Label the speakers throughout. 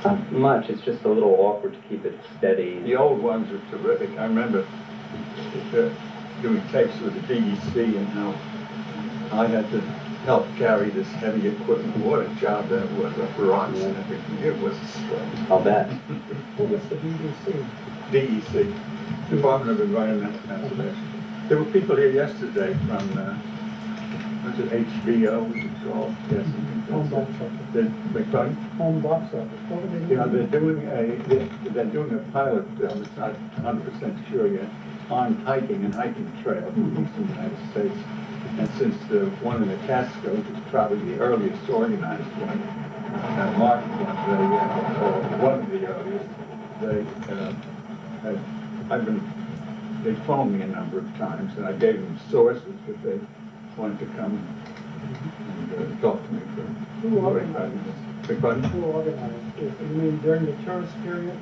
Speaker 1: Not much, it's just a little awkward to keep it steady.
Speaker 2: The old ones were terrific. I remember doing tapes with the DEC and how I had to help carry this heavy equipment. What a job that was, up rocks and everything. It was a struggle.
Speaker 1: I'll bet.
Speaker 3: What was the BBC?
Speaker 2: DEC, Department of Environmental Conservation. There were people here yesterday from, what's it, HBO, was it called? Yes.
Speaker 3: Home box office.
Speaker 2: McFarlane?
Speaker 3: Home box office. What were they doing?
Speaker 2: Yeah, they're doing a pilot film, it's not 100% sure yet, on hiking and hiking trails in the eastern United States. And since the one in the Catskills is probably the earliest organized one, Mark one, or one of the earliest, they phoned me a number of times, and I gave them sources that they wanted to come and talk to me for
Speaker 3: Who
Speaker 2: 45
Speaker 3: organized?
Speaker 2: minutes. Beg pardon?
Speaker 3: Who organized it? You mean during the tourist period?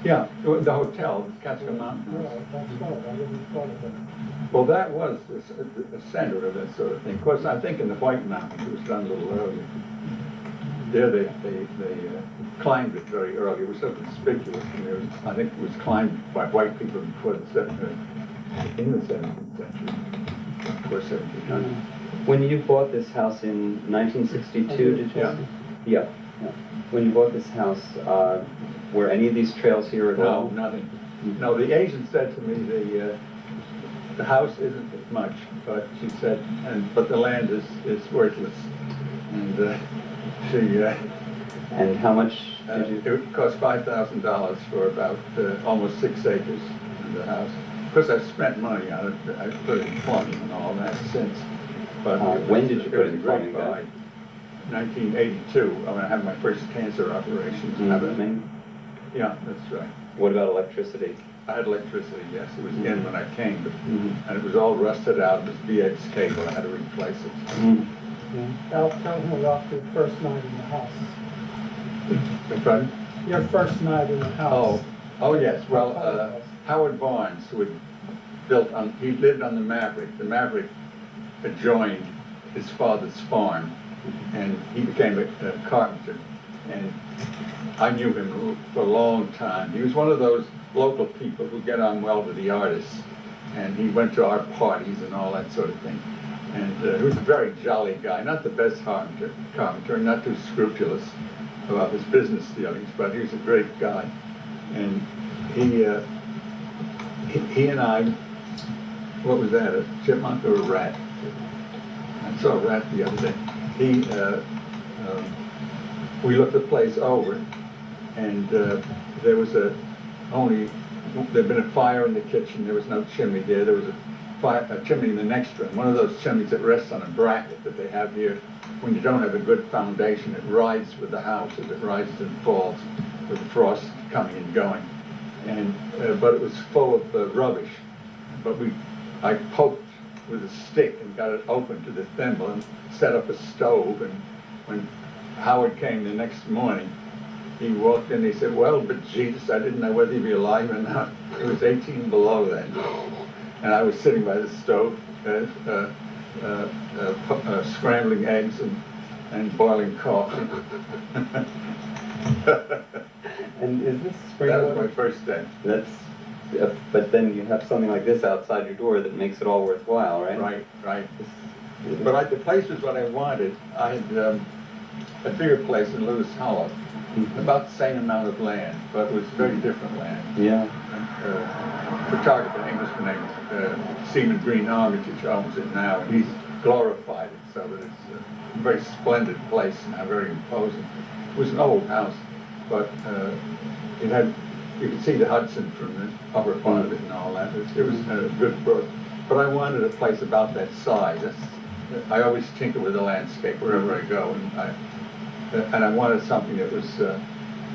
Speaker 2: Yeah, the hotel, Catskill Mountain
Speaker 3: No,
Speaker 2: House.
Speaker 3: that's right. I didn't thought of that.
Speaker 2: Well, that was the center of that sort of thing. Of course, I think in the White Mountains it was done a little earlier. There they climbed it very early. It was so conspicuous. And I think it was climbed by white people before in the 17th century, or 1700.
Speaker 1: When you bought this house in 1962, did you?
Speaker 2: Yeah.
Speaker 1: Yeah. When you bought this house, were any of these trails here at
Speaker 2: No,
Speaker 1: all?
Speaker 2: nothing. No, the agent said to me the house isn't much, but she said, but the land is worthless. And
Speaker 1: And how much did you?
Speaker 2: it cost $5,000 for about almost 6 acres in the house. Of course, I've spent money on it. I put in plumbing and all that since. But
Speaker 1: when did you put in
Speaker 2: great
Speaker 1: plumbing
Speaker 2: buy. 1982. I had my first cancer operation. Yeah, that's right.
Speaker 1: What about electricity?
Speaker 2: I had electricity, yes. It was in when I came, but, and it was all rusted out. It was VX cable. I had to replace it.
Speaker 3: Alf, tell me about your first night in the house.
Speaker 2: Beg pardon?
Speaker 3: Your first night in the house.
Speaker 2: Oh yes. Well, Howard Barnes, who had he lived on the Maverick. The Maverick adjoined his father's farm, and he became a carpenter. And I knew him for a long time. He was one of those local people who get on well with the artists, and he went to our parties and all that sort of thing. And he was a very jolly guy, not the best carpenter, not too scrupulous about his business dealings, but he was a great guy. And he and I, what was that, a chipmunk or a rat? I saw a rat the other day. We looked the place over, and there'd been a fire in the kitchen. There was no chimney there. There was a chimney in the next room, one of those chimneys that rests on a bracket that they have here. When you don't have a good foundation, it rides with the house as it rises and falls, with the frost coming and going. And but it was full of rubbish. But I poked with a stick and got it open to the thimble and set up a stove. And when Howard came the next morning, he walked in and he said, "Well, but Jesus, I didn't know whether he'd be alive or not." It was 18 below then. And I was sitting by the stove, scrambling eggs and boiling coffee.
Speaker 1: And is this spring
Speaker 2: That was
Speaker 1: water?
Speaker 2: my first day.
Speaker 1: But then you have something like this outside your door that makes it all worthwhile, right?
Speaker 2: Right. But the place was what I wanted. I had a bigger place in Lewis Hollow, about the same amount of land, but it was very different land.
Speaker 1: Yeah.
Speaker 2: Photographer, Englishman named Stephen Green Armitage owns it now, and he's glorified it so that it's a very splendid place now, very imposing. It was an old house, but it had, you could see the Hudson from the upper part of it and all that. It was a good brook. But I wanted a place about that size. I always tinker with the landscape wherever I go, and I wanted something that was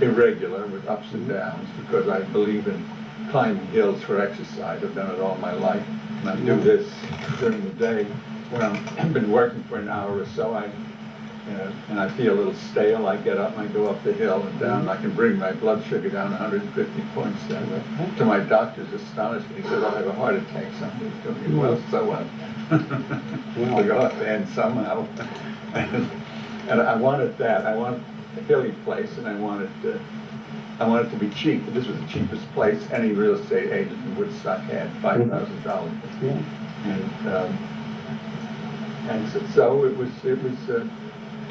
Speaker 2: irregular with ups and downs, because I believe in climbing hills for exercise. I've done it all my life, and I do this during the day when I've been working for an hour or so. And I feel a little stale. I get up and I go up the hill and down. I can bring my blood sugar down 150 points that way. To my doctor's astonishment, he said, "I'll have a heart attack someday." He told me, "Well, so what?" We go up there and somehow. And I wanted that. I want a hilly place, and I wanted it to be cheap. This was the cheapest place any real estate agent in Woodstock had, $5,000.
Speaker 3: Yeah.
Speaker 2: And so it was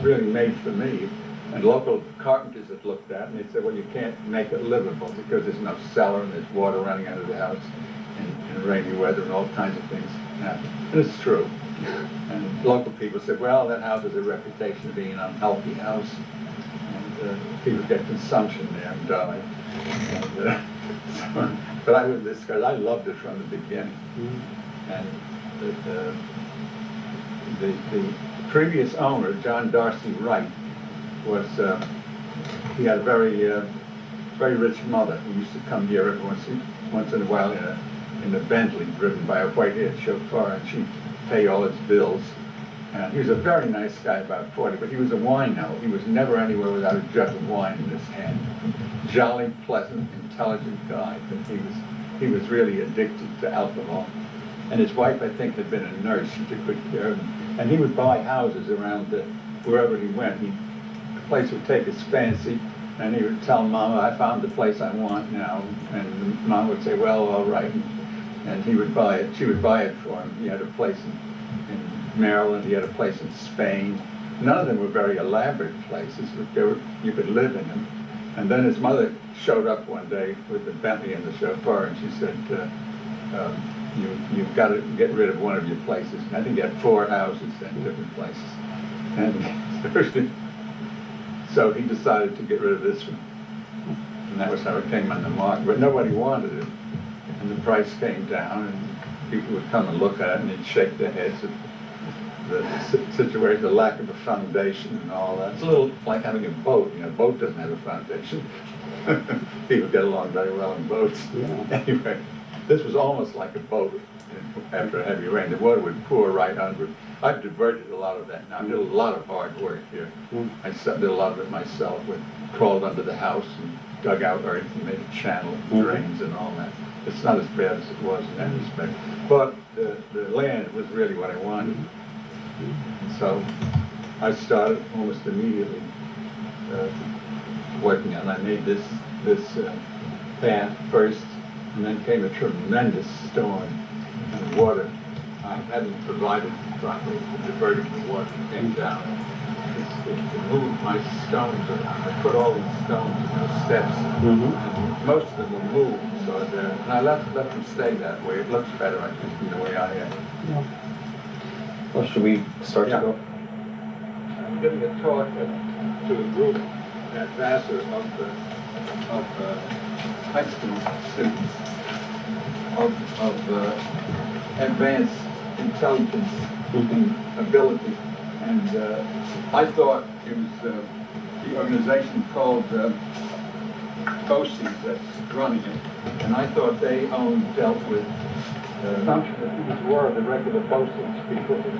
Speaker 2: really made for me. And local carpenters had looked at it, and they said, well, you can't make it livable because there's no cellar and there's water running out of the house in rainy weather and all kinds of things happen. And it's true. And local people said, well, that house has a reputation of being an unhealthy house. And people get consumption there and die. And, but I was this guy, I loved it from the beginning. And the previous owner, John Darcy Wright, he had a very rich mother who used to come here every once in a while in a Bentley driven by a white-haired chauffeur, and she'd pay all his bills. And he was a very nice guy, about 40, but he was a wino. He was never anywhere without a jug of wine in his hand. Jolly, pleasant, intelligent guy, but he was really addicted to alcohol. And his wife, I think, had been a nurse. She took good care of him. And he would buy houses around wherever he went. The place would take his fancy, and he would tell Mama, I found the place I want now. And Mama would say, well, all right. And he would buy it. She would buy it for him. He had a place in Maryland. He had a place in Spain. None of them were very elaborate places, but you could live in them. And then his mother showed up one day with the Bentley and the chauffeur, and she said, you've got to get rid of one of your places. And I think he had 4 houses in different places. And so he decided to get rid of this one. And that was how it came on the market. But nobody wanted it. And the price came down, and people would come and look at it, and they'd shake their heads at the situation, the lack of a foundation and all that. It's a little like having a boat. You know, a boat doesn't have a foundation. People get along very well in boats.
Speaker 3: Yeah.
Speaker 2: Anyway, this was almost like a boat after a heavy rain. The water would pour right under it. I've diverted a lot of that now. I did a lot of hard work here. I did a lot of it myself. We crawled under the house and dug out earth and made a channel and drains and all that. It's not as bad as it was in that respect. But the land was really what I wanted. So I started almost immediately working on it. I made this path first, and then came a tremendous storm, and water I hadn't provided properly for diverting the water that came down. It moved my stones around. I put all these stones in those steps, and most of them were moved. So and I let them stay that way. It looks better, I think, than the way I am.
Speaker 3: Yeah.
Speaker 1: Well, should we start to go?
Speaker 2: I'm giving a talk to a group at Vassar of high school students of advanced intelligence and ability. And I thought it was the organization called BOCES that's running it. And I thought they dealt with functionaries were the regular BOCES, people who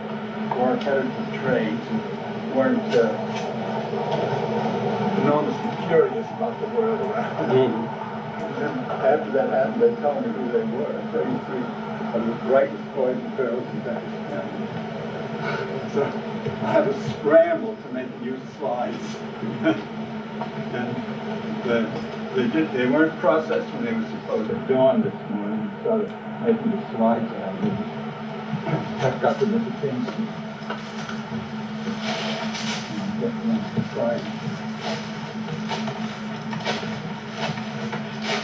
Speaker 2: weren't headed to trades and weren't enormously curious about the world around them. And then after that happened, they told me who they were. 33 of the brightest boys and girls in Madison County. So I had to scramble to make use slides. And they weren't processed when they were supposed to dawn this morning. We started making the slides out of it. I've got them at the Kingston.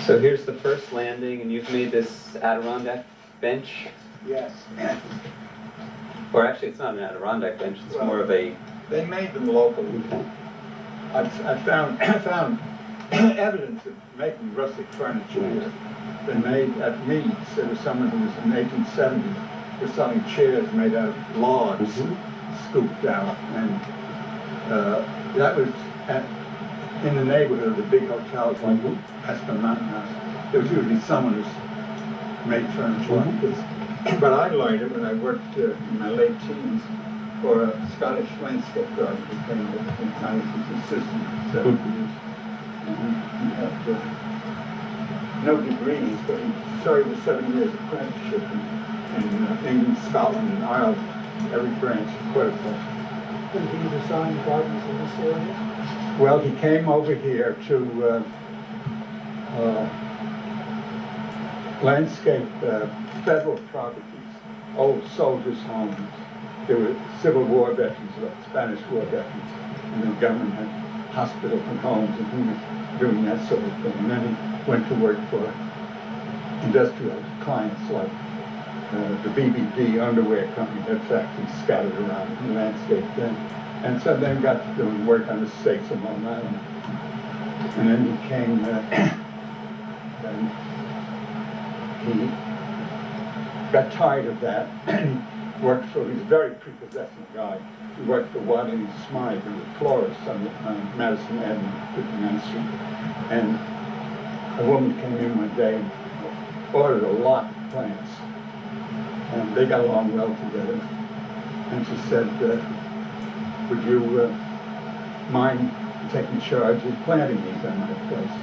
Speaker 1: So here's the first landing, and you've made this Adirondack bench?
Speaker 2: Yes.
Speaker 1: Or actually, it's not an Adirondack bench, it's more of a...
Speaker 2: They made them locally. I found evidence of making rustic furniture here. They made at Meads. There was someone who was in the 1870s was selling chairs made out of logs, scooped out, and that was in the neighborhood of the big hotels like Aspen Mountain House. There was usually someone who's made furniture like this. But I learned it when I worked in my late teens for a Scottish landscape gardener who came in kind of his assistant for 7 years. And he had no degrees, but he started with 7 years apprenticeship in England, Scotland, and Ireland, every branch, quite a place.
Speaker 3: And do you design gardens in this area?
Speaker 2: Well, he came over here to landscape federal properties, old soldiers' homes. There were Civil War veterans, Spanish War veterans, and the government had hospitals and homes, and he was doing that sort of thing. And then he went to work for industrial clients like the BBD underwear company had factories scattered around the landscape then. And so then got to doing work on the stakes of Long Island. And then he came, and he got tired of that, and he worked for, he's a very prepossessing guy. He worked for Wadley Smythe, who was a florist on Madison Avenue, 59th Street. And a woman came in one day and ordered a lot of plants. And they got along well together. And she said, would you mind taking charge of planting these on my place?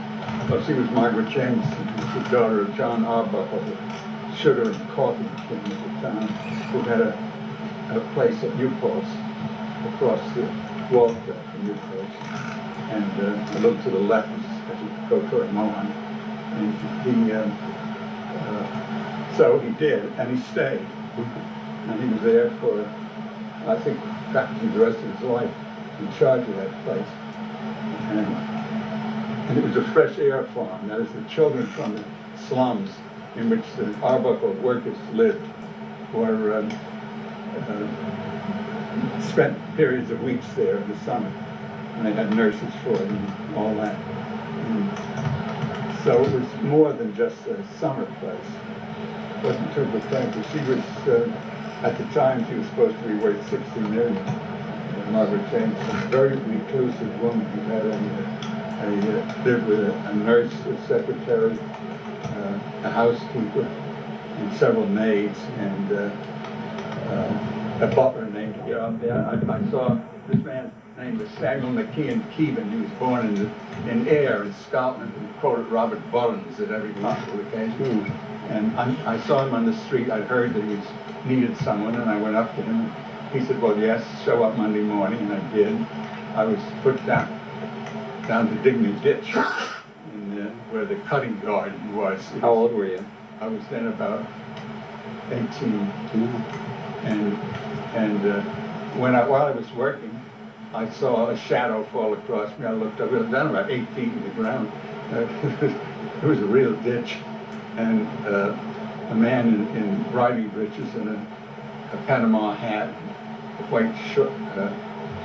Speaker 2: Well, she was Margaret Jameson, who was the daughter of John Arbuckle, the sugar and coffee king at the time, who had a place at Newport, across the wall from Newport, and a little to the left as you go toward Mohon. And so he did, and he stayed. And he was there for, I think, practically the rest of his life in charge of that place. And it was a fresh air farm. That is, the children from the slums in which the Arbuckle workers lived were spent periods of weeks there in the summer. And they had nurses for them and all that. And so it was more than just a summer place. It wasn't too pretentious. She was, at the time, she was supposed to be worth $60 million. Margaret Jameson, a very reclusive woman who had lived with a nurse, a secretary, a housekeeper, and several maids, and a butler named, I saw this man's name was Samuel McKeon Keevan. He was born in Ayr in Scotland, and quoted Robert Bullens at every musical occasion. And I saw him on the street. I'd heard that he needed someone, and I went up to him. He said, well, yes, show up Monday morning, and I did. I was put down to digging a ditch where the cutting garden was.
Speaker 1: How old were you?
Speaker 2: I was then about 18. And while I was working, I saw a shadow fall across me. I looked up. It was down about 8 feet in the ground. It was a real ditch. And a man in riding breeches and a Panama hat, a white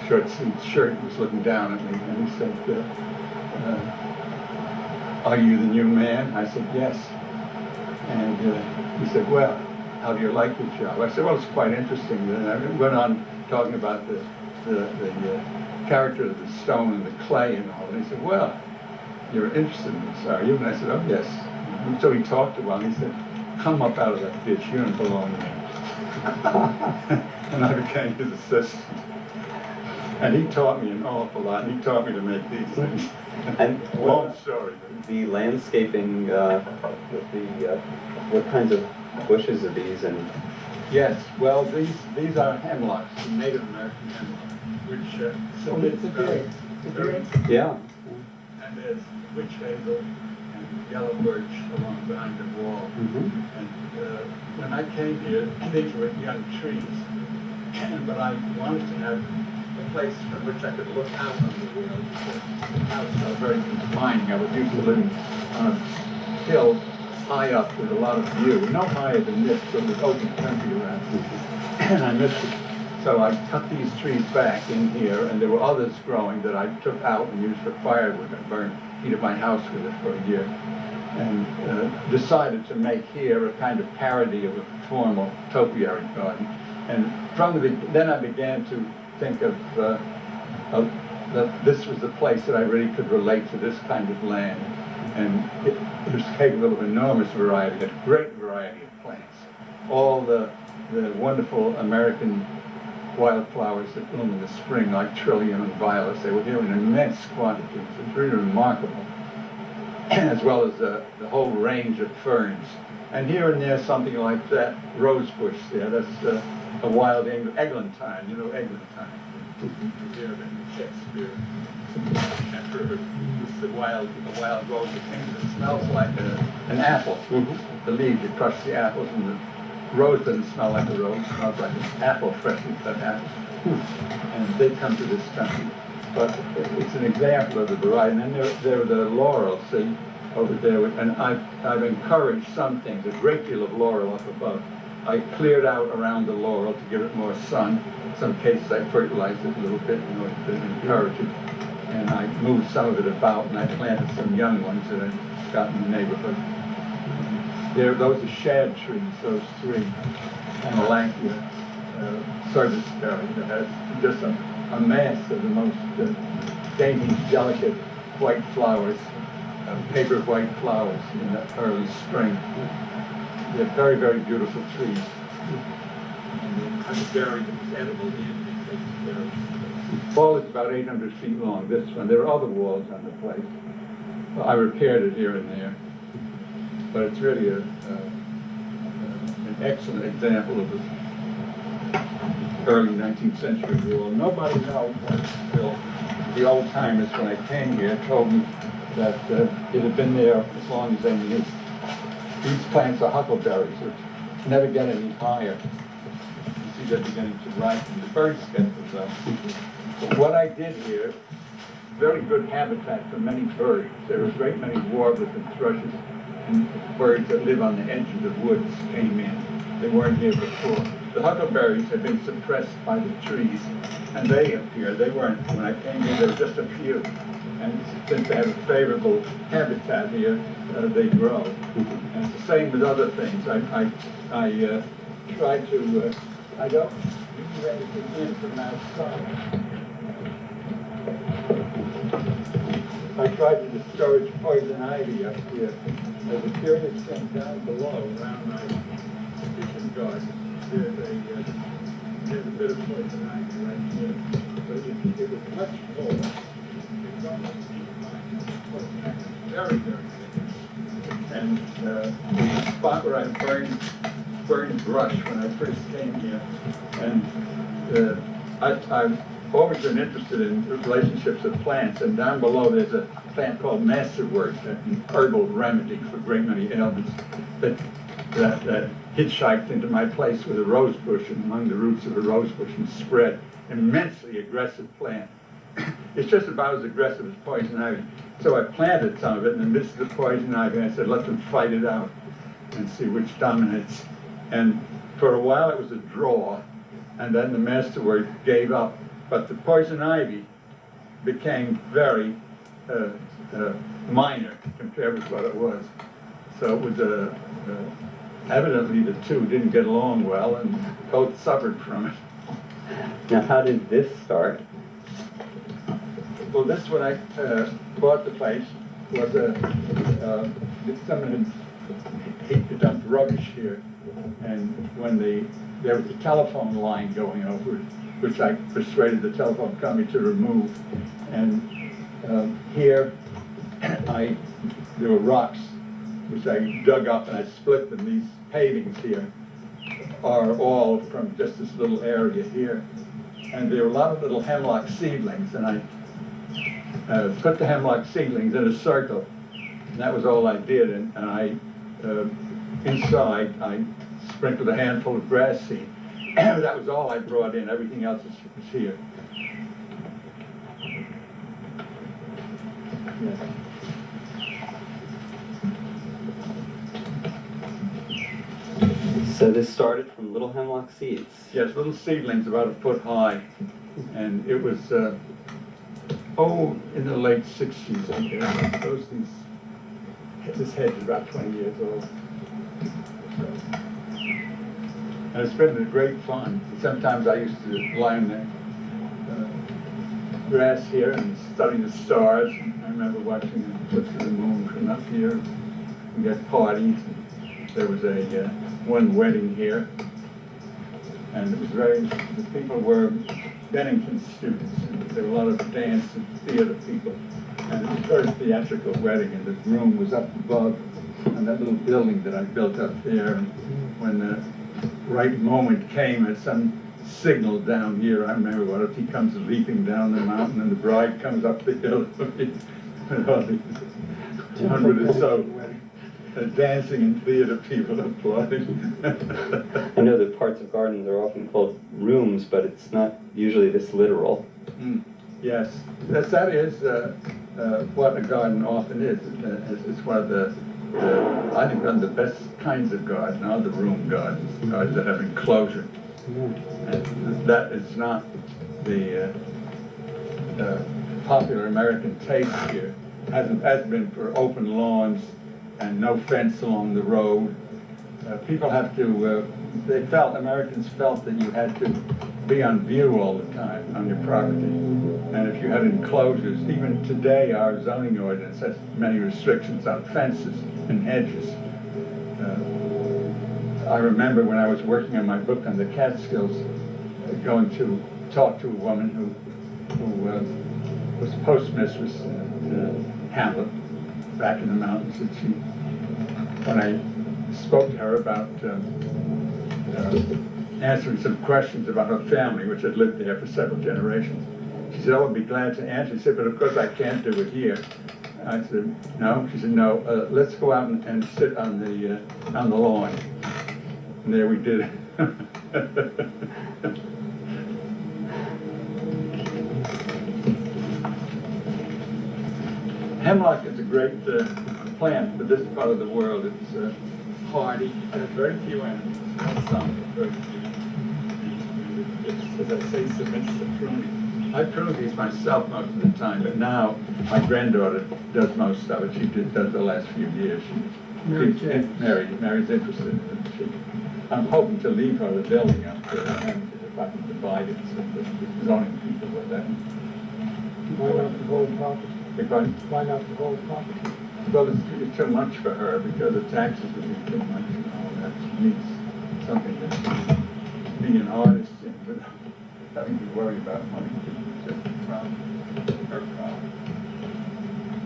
Speaker 2: short-sleeved shirt, was looking down at me, and he said, are you the new man? I said, yes. And he said, well, how do you like your job? I said, well, it's quite interesting. And I went on talking about the character of the stone and the clay and all. And he said, well, you're interested in this, are you? And I said, oh, yes. And so he talked a while, and he said, come up out of that ditch, you don't belong there. And I became his assistant. And he taught me an awful lot, and he taught me to make these things.
Speaker 1: And
Speaker 2: long story.
Speaker 1: The landscaping, what kinds of bushes are these? And
Speaker 2: Yes, well, these are hemlocks, Native American hemlocks, which
Speaker 3: It's a great.
Speaker 1: yeah.
Speaker 2: And there's witch hazel and yellow birch along behind the wall. And when I came here, these were young trees, but I wanted to have a place from which I could look out on the world, because the house was very confining. I was used to living on a hill high up with a lot of view, no higher than this, but with open country around. And I missed it. So I cut these trees back in here, and there were others growing that I took out and used for firewood. I heated my house with it for a year, and decided to make here a kind of parody of a formal topiary garden. And then I began to think of that this was the place that I really could relate to this kind of land. And it was capable of enormous variety, a great variety of plants. All the wonderful American wildflowers that bloom in the spring, like trillium and violets, they were here in immense quantities. It was really remarkable. As well as the whole range of ferns. And here and there, something like that rose bush there. That's a wild eglantine, you know, eglantine. Here in Shakespeare. after the wild rose of things, it smells like an apple. The leaves, you crush the apples, and the rose doesn't smell like a rose, it smells like an apple, freshly cut apple. And they come to this country. But it's an example of the variety. And then there are the laurel, see, over there. And I've encouraged some things, a great deal of laurel up above. I cleared out around the laurel to give it more sun. In some cases I fertilized it a little bit in order to encourage it. And I moved some of it about, and I planted some young ones that I got in the neighborhood. Those are shad trees, those three. And a Lankia serviceberry that has just a mass of the most dainty, delicate white flowers, paper white flowers in the early spring. They're very, very beautiful trees. And the berry is edible. The wall is about 800 feet long, this one. There are other walls on the place. Well, I repaired it here and there. But it's really an excellent example of the early 19th century wall. Nobody knows what it's built. The old timers, when I came here, told me that it had been there as long as they knew. These plants are huckleberries, which never get any higher. You see they're beginning to ripen. The birds get them though. But what I did here, very good habitat for many birds. There were a great many warblers and thrushes, and birds that live on the edges of woods came in. They weren't here before. The huckleberries had been suppressed by the trees, and they appeared. They weren't, when I came in, there were just a few. And since they have a favorable habitat here, they grow. And it's the same with other things. I try to, I don't use anything in from outside. I try to discourage poison ivy up here. There's a curious thing down below around my kitchen garden. There's a bit of poison ivy right here. But it was much more. It's almost poison ivy. Very, very thick. And the spot where I burned brush when I first came here. And I've always been interested in relationships of plants, and down below there's a plant called masterwort, an herbal remedy for a great many ailments that hitchhiked into my place with a rose bush, and among the roots of a rose bush and spread. Immensely aggressive plant. It's just about as aggressive as poison ivy. So I planted some of it in the midst of the poison ivy, and I said, let them fight it out and see which dominates. And for a while it was a draw, and then the masterwort gave up. But the poison ivy became very minor compared with what it was. So it was evidently the two didn't get along well, and both suffered from it.
Speaker 1: Now, how did this start?
Speaker 2: Well, this, when I bought the place, was someone had dumped rubbish here, and when there was a telephone line going over it, which I persuaded the telephone company to remove. And here, there were rocks, which I dug up and I split them. These pavings here are all from just this little area here. And there were a lot of little hemlock seedlings, and I put the hemlock seedlings in a circle. And that was all I did. And inside, I sprinkled a handful of grass seed. That was all I brought in. Everything else was here. Yes.
Speaker 1: So this started from little hemlock seeds?
Speaker 2: Yes, little seedlings about a foot high. And it was, in the late 60s, I guess. This hedge is about 20 years old. And it's been a great fun. Sometimes I used to lie in the grass here and study the stars. I remember watching the eclipse of the moon from up here. We got parties. There was one wedding here. And it was the people were Bennington students. And there were a lot of dance and theater people. And it was a very theatrical wedding, and the groom was up above on that little building that I built up there. And when the right moment came, at some signal down here. I remember what if he comes leaping down the mountain and the bride comes up the hill. And all these 100 or so dancing and theater people applauding.
Speaker 1: I know that parts of gardens are often called rooms, but it's not usually this literal.
Speaker 2: Yes, that is what a garden often is. It's one of the I think one of the best kinds of garden are the room gardens, gardens that have enclosure. And that is not the popular American taste here. Has been for open lawns and no fence along the road. People have to, Americans felt that you had to be on view all the time on your property. And if you had enclosures, even today our zoning ordinance has many restrictions on fences and hedges. I remember when I was working on my book on the Catskills, going to talk to a woman who was postmistress in Hamlet, back in the mountains, and when I spoke to her about answering some questions about her family, which had lived there for several generations, she said, "Oh, I'd be glad to answer." She said, "But of course I can't do it here." I said, "No." She said, "No, let's go out and sit on the lawn." And there we did. Hemlock is a great plant for this part of the world. It's hardy, has very few animals, some, very few. It's, as I say, submits to pruning. I prune these myself most of the time, but now my granddaughter does most of it. She does the last few years. Mary's interested in it. I'm hoping to leave her the building up there, and if I can divide it so the zoning people with that.
Speaker 3: Why not the whole property?
Speaker 2: Because,
Speaker 3: Why not the whole property?
Speaker 2: well, it's too much for her because the taxes would be too much and all that. She needs something that be an artist in without having to worry about money. It's just a problem. Her problem.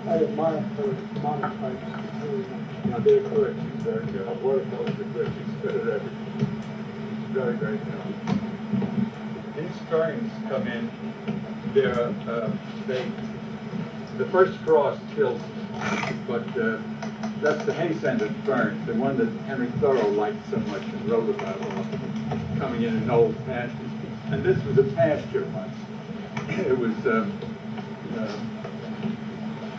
Speaker 3: I admire her monotypes very much.
Speaker 2: Now, they're good. She's very good. Her watercolors are good. She's good at everything. Very, very good. These ferns come in. The first frost kills them, but that's the hay-scented fern, the one that Henry Thoreau liked so much and wrote about often, coming in old pastures. And this was a pasture once. It was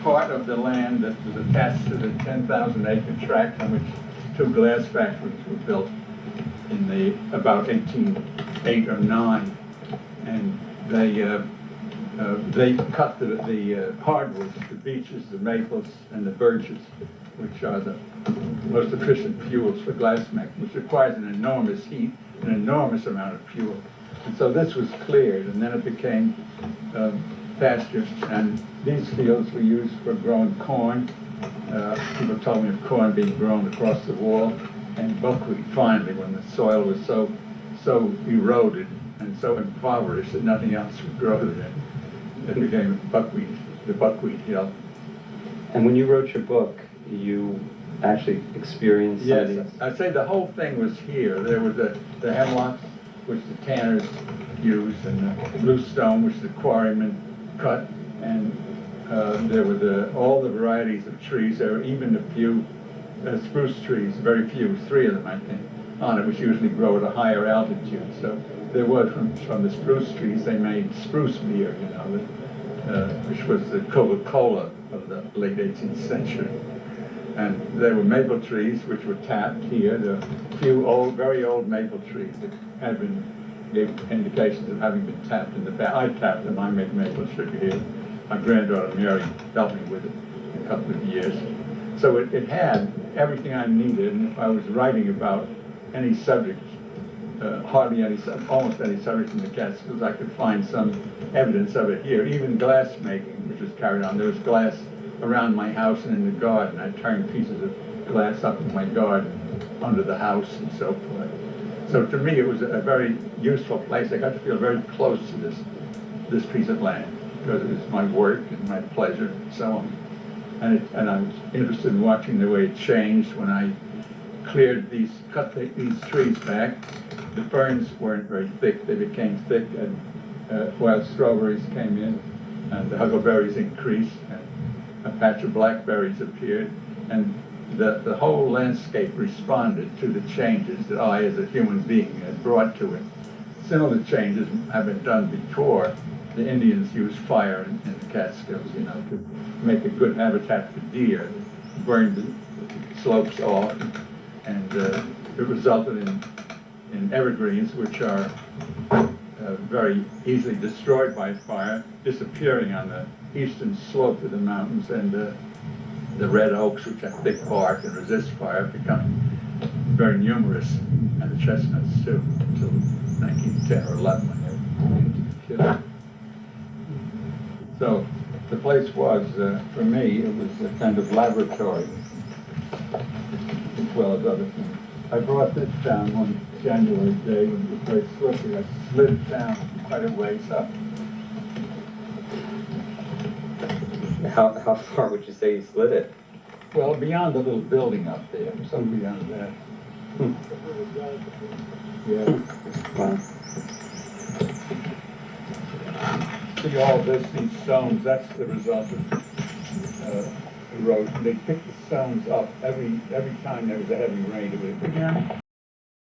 Speaker 2: part of the land that was attached to the 10,000-acre tract on which two glass factories were built in about 1808 or 9, and they cut the hardwoods, the beeches, the maples, and the birches, which are the most efficient fuels for glass making, which requires an enormous heat, an enormous amount of fuel. And so this was cleared, and then it became pasture, and these fields were used for growing corn. People told me of corn being grown across the wall, and buckwheat finally, when the soil was so eroded and so impoverished that nothing else would grow there. It became buckwheat, the buckwheat hill.
Speaker 1: And when you wrote your book, you actually experienced some of
Speaker 2: Yes,
Speaker 1: these?
Speaker 2: I'd say the whole thing was here. There was the hemlocks, which the tanners used, and the bluestone, which the quarrymen cut, and there were all the varieties of trees. There were even a few spruce trees, very few, 3 of them, I think, on it, which usually grow at a higher altitude. So there was, from the spruce trees, they made spruce beer, you know, which was the Coca-Cola of the late 18th century. And there were maple trees, which were tapped here. There were a few very old maple trees that gave indications of having been tapped in the back. I tapped them. I made maple sugar here. My granddaughter Mary helped me with it in a couple of years. So it had everything I needed, and if I was writing about any subject, almost any subject in the Catskills, I could find some evidence of it here. Even glass making, which was carried on. There was glass around my house and in the garden. I turned pieces of glass up in my garden under the house and so forth. So to me, it was a very useful place. I got to feel very close to this piece of land because it was my work and my pleasure and so on. And I was interested in watching the way it changed when I cut these trees back the ferns weren't very thick. They became thick, and wild strawberries came in, and the huckleberries increased, and a patch of blackberries appeared, and the whole landscape responded to the changes that I, as a human being, had brought to it. Similar changes have been done before. The Indians used fire in the Catskills, you know, to make a good habitat for deer, burned the slopes off, and it resulted in evergreens, which are very easily destroyed by fire, disappearing on the eastern slope of the mountains, and the red oaks, which have thick bark and resist fire, becoming very numerous, and the chestnuts too, until 1910 or 11 when they were killed. So the place was, for me, it was a kind of laboratory, as well as other things. I brought this down one January day when it was very slippery. I slid it down quite a ways up.
Speaker 1: How far would you say you slid it?
Speaker 2: Well, beyond the little building up there, some beyond that. Yeah.
Speaker 1: Wow.
Speaker 2: See all this, these stones, that's the result of erosion. They pick the stones up every time there was a heavy rain. It would again